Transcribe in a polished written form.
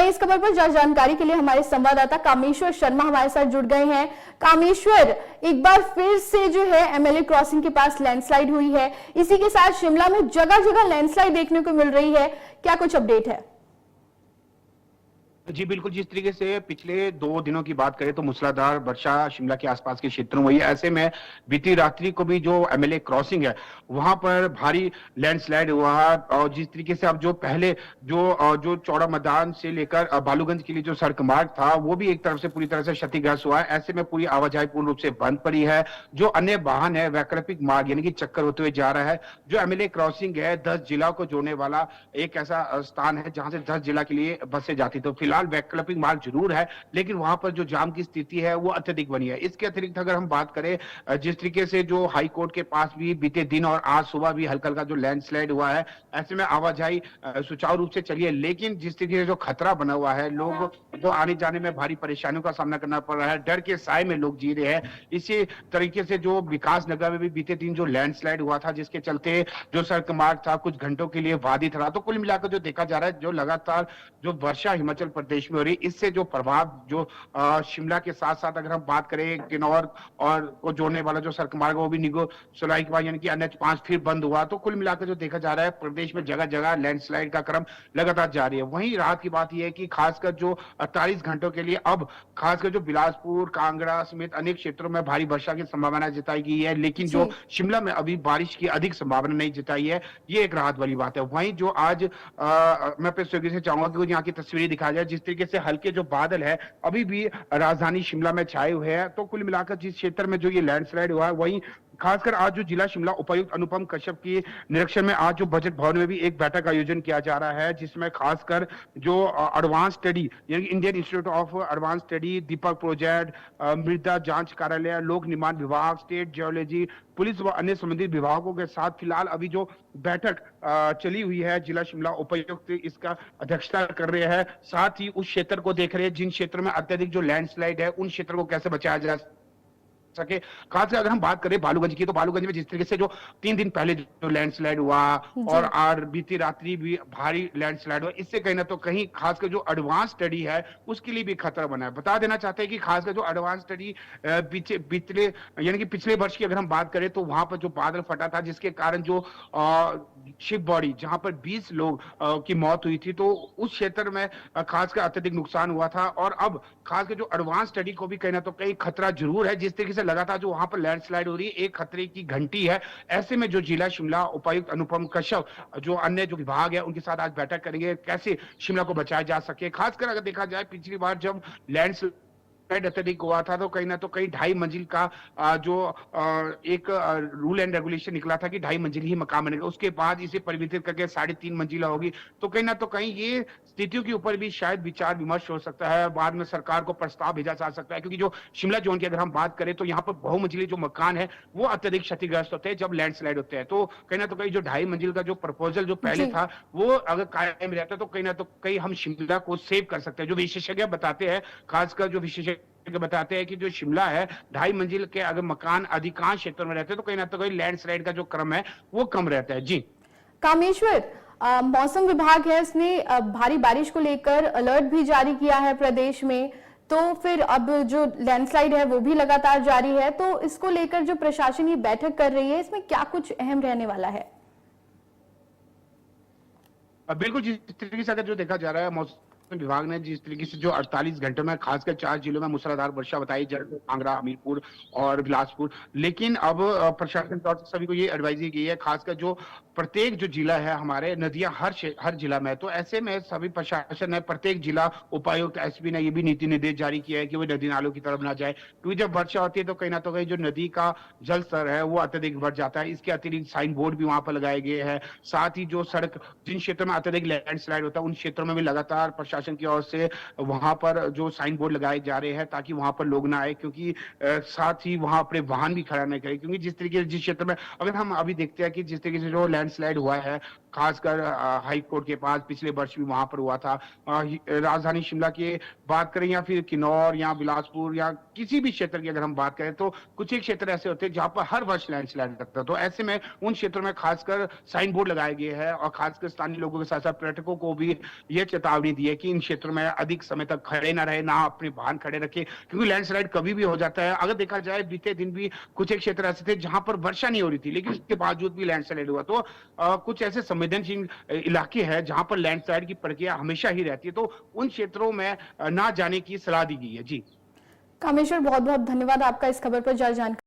वहीं इस खबर पर ज्यादा जानकारी के लिए हमारे संवाददाता कामेश्वर शर्मा हमारे साथ जुड़ गए हैं। कामेश्वर, एक बार फिर से जो है एमएलए क्रॉसिंग के पास लैंडस्लाइड हुई है, इसी के साथ शिमला में जगह जगह लैंडस्लाइड देखने को मिल रही है, क्या कुछ अपडेट है? जी बिल्कुल, जिस तरीके से पिछले 2 दिनों की बात करें तो मूसलाधार वर्षा शिमला के आसपास के क्षेत्रों में हुई। ऐसे में बीती रात्रि को भी जो एमएलए क्रॉसिंग है वहां पर भारी लैंडस्लाइड हुआ। और जिस तरीके से अब जो पहले जो चौड़ा मैदान से लेकर बालूगंज के लिए जो सड़क मार्ग था वो भी एक तरफ से पूरी तरह से क्षतिग्रस्त हुआ है। ऐसे में पूरी आवाजाही पूर्ण रूप से बंद पड़ी है। जो अन्य वाहन है वैकल्पिक मार्ग यानी कि चक्कर होते हुए जा रहा है। जो एमएलए क्रॉसिंग है 10 जिला को जोड़ने वाला एक ऐसा स्थान है जहां से 10 जिला के लिए बसें जाती। तो फिलहाल वैकल्पिक मार्ग जरूर है, लेकिन वहां पर जो जाम की स्थिति है वो अत्यधिक बनी है। इसके अतिरिक्त अगर हम बात करें जिस तरीके से जो हाई कोर्ट के पास भी बीते दिन और आज सुबह भी हल्का हल्का जो लैंडस्लाइड हुआ है, ऐसे में आवाजाही सुचारू रूप से चली है। लेकिन जिस तरीके से जो खतरा बना हुआ है, लोग जो आने जाने में भारी परेशानियों का सामना करना पड़ रहा है, डर के साए में लोग जी रहे हैं। इसी तरीके से जो विकास नगर में भी बीते दिन जो लैंडस्लाइड हुआ था, जिसके चलते जो सड़क मार्ग था कुछ घंटों के लिए बाधित रहा। तो कुल मिलाकर जो देखा जा रहा है, जो लगातार जो वर्षा हिमाचल प्रदेश में हो रही, इससे जो प्रभाव जो शिमला के साथ साथ अगर हम बात करें किन्नौर और को जोड़ने वाला जो सड़क मार्ग वो भी निगो सुलाई के बाद यानी कि NH5 फिर बंद हुआ। तो कुल मिलाकर जो देखा जा रहा है प्रदेश में जगह जगह लैंडस्लाइड का क्रम लगातार जारी है। वहीं रात की बात यह है कि खासकर जो 48 घंटों के लिए अब खासकर जो बिलासपुर, कांगड़ा समेत अनेक क्षेत्रों में भारी वर्षा की संभावना जताई गई है, लेकिन जो शिमला में अभी बारिश की अधिक संभावना नहीं जताई है। ये एक राहत वाली बात है। वहीं जो आज मैं अपने सहयोगी से चाहूंगा कि कुछ यहाँ की तस्वीरें दिखाई जाए। जिस तरीके से हल्के जो बादल है अभी भी राजधानी शिमला में छाए हुए हैं। तो कुल मिलाकर जिस क्षेत्र में जो ये लैंडस्लाइड हुआ है, वहीं खासकर आज जो जिला शिमला उपायुक्त अनुपम कश्यप की निरीक्षण में आज जो बजट भवन में भी एक बैठक का आयोजन किया जा रहा है, जिसमें खासकर जो एडवांस स्टडी यानी Indian institute of advance study, Deepak project, मृदा जांच कार्यालय, लोक निर्माण विभाग, स्टेट जियोलॉजी, पुलिस व अन्य संबंधित विभागों के साथ फिलहाल अभी जो बैठक चली हुई है, जिला शिमला उपायुक्त इसका अध्यक्षता कर रहे हैं। साथ ही उस क्षेत्र को देख रहे हैं जिन क्षेत्रों में अत्यधिक जो लैंडस्लाइड है उन क्षेत्रों को कैसे बचाया जा सके। खासकर अगर हम बात करें बालूगंज की, तो बालूगंज में जिस तरीके से जो 3 दिन पहले जो लैंडस्लाइड हुआ और बीती रात्रि भी भारी लैंडस्लाइड हुआ, इससे कहीं ना तो कहीं खासकर जो एडवांस स्टडी है उसके लिए भी खतरा बना है। बता देना चाहते हैं कि खासकर जो एडवांस स्टडी पिछले यानी कि पिछले वर्ष की अगर हम बात करें तो वहां पर जो बादल फटा था, जिसके कारण जो शिप बॉडी जहां पर 20 लोग की मौत हुई थी, तो उस क्षेत्र में खासकर अत्यधिक नुकसान हुआ था। और अब खासकर जो एडवांस स्टडी को भी कहीं ना तो कहीं खतरा जरूर है। जिस तरीके से लगातार जो वहां पर लैंडस्लाइड हो रही है, एक खतरे की घंटी है। ऐसे में जो जिला शिमला उपायुक्त अनुपम कश्यप जो अन्य जो विभाग है उनके साथ आज बैठक करेंगे, कैसे शिमला को बचाया जा सके। खासकर अगर देखा जाए पिछली बार जब लैंडस्लाइड अत्यधिक हुआ था तो कहीं ना तो कहीं 2.5 मंजिल का जो एक रूल एंड रेगुलेशन निकला था कि 2.5 मंजिल ही मकान बनेगा। उसके बाद इसे परिवर्तित करके 3.5 मंजिला होगी। तो कहीं ना तो कहीं ये स्थितियों के ऊपर भी शायद विचार विमर्श हो सकता है, बाद में सरकार को प्रस्ताव भेजा जा सकता है। क्योंकि जो शिमला जोन की अगर हम बात करें तो यहाँ पर बहुमंजिली जो मकान है वो अत्यधिक क्षतिग्रस्त होते हैं जब लैंडस्लाइड होते हैं। तो कहीं ना तो कहीं जो 2.5 मंजिल का जो प्रपोजल जो पहले था वो अगर कायम रहता तो कहीं ना तो कहीं हम शिमला को सेव कर सकते हैं। जो विशेषज्ञ बताते हैं, खासकर जो विशेषज्ञ बताते हैं कि जो शिमला है 2.5 मंजिल के अगर मकान अधिकांश क्षेत्रों में रहते हैं तो कहीं ना तो कहीं लैंडस्लाइड का जो क्रम है वो कम रहता है। जी कामेश्वर, मौसम विभाग है उसने भारी बारिश को लेकर अलर्ट भी जारी किया है प्रदेश में, तो फिर अब जो लैंडस्लाइड है वो भी लगातार जारी है, तो इसको लेकर जो प्रशासन ये बैठक कर रही है इसमें क्या कुछ अहम रहने वाला है? बिल्कुल, जिस तरीके से अगर जो देखा जा रहा है मौसम विभाग ने जिस तरीके से जो 48 घंटों में खासकर 4 जिलों में मूसलाधार वर्षा बताई, जयपुर, कांगड़ा, हमीरपुर और बिलासपुर। लेकिन अब प्रशासन तौर से सभी को ये एडवाइजरी की है, खासकर जो प्रत्येक जो जिला है हमारे नदियां हर जिला में, तो ऐसे में सभी प्रशासन ने प्रत्येक जिला उपायुक्त एसपी ने ये भी नीति निर्देश जारी किया है कि वो नदी नालों की तरफ ना जाए। क्योंकि जब वर्षा होती है तो कहीं ना तो कहीं जो नदी का जल स्तर है वो अत्यधिक बढ़ जाता है। इसके अतिरिक्त साइन बोर्ड भी वहां पर लगाए गए हैं। साथ ही जो सड़क जिन क्षेत्रों में अत्यधिक लैंडस्लाइड होता है उन क्षेत्रों में भी लगातार प्रशासन की ओर से वहां पर जो साइन बोर्ड लगाए जा रहे हैं ताकि वहां पर लोग ना आए, क्योंकि साथ ही वहां अपने वाहन भी खड़ा नहीं करें। क्योंकि जिस तरीके जिस क्षेत्र में अगर हम अभी देखते हैं कि जिस तरीके से जो लैंडस्लाइड हुआ है खासकर हाई कोर्ट के पास पिछले वर्ष भी वहां पर हुआ था। राजधानी शिमला की बात करें या फिर किन्नौर या बिलासपुर या किसी भी क्षेत्र की अगर हम बात करें, तो कुछ एक क्षेत्र ऐसे होते हैं जहां पर हर वर्ष लैंडस्लाइड लगता है। तो ऐसे में उन क्षेत्रों में खासकर साइन बोर्ड लगाए गए हैं और खासकर स्थानीय लोगों के साथ साथ पर्यटकों को भी ये चेतावनी दी है कि इन क्षेत्रों में अधिक समय तक खड़े ना रहे, ना अपने वाहन खड़े रखे, क्योंकि लैंडस्लाइड कभी भी हो जाता है। अगर देखा जाए बीते दिन भी कुछ एक क्षेत्र ऐसे थे जहां पर वर्षा नहीं हो रही थी, लेकिन उसके बावजूद भी लैंडस्लाइड हुआ। तो कुछ ऐसे संवेदनशील इलाके हैं जहां पर लैंडस्लाइड की प्रक्रिया हमेशा ही रहती है, तो उन क्षेत्रों में ना जाने की सलाह दी गई है। जी कामेश्वर, बहुत बहुत धन्यवाद आपका इस खबर पर जारी जानकारी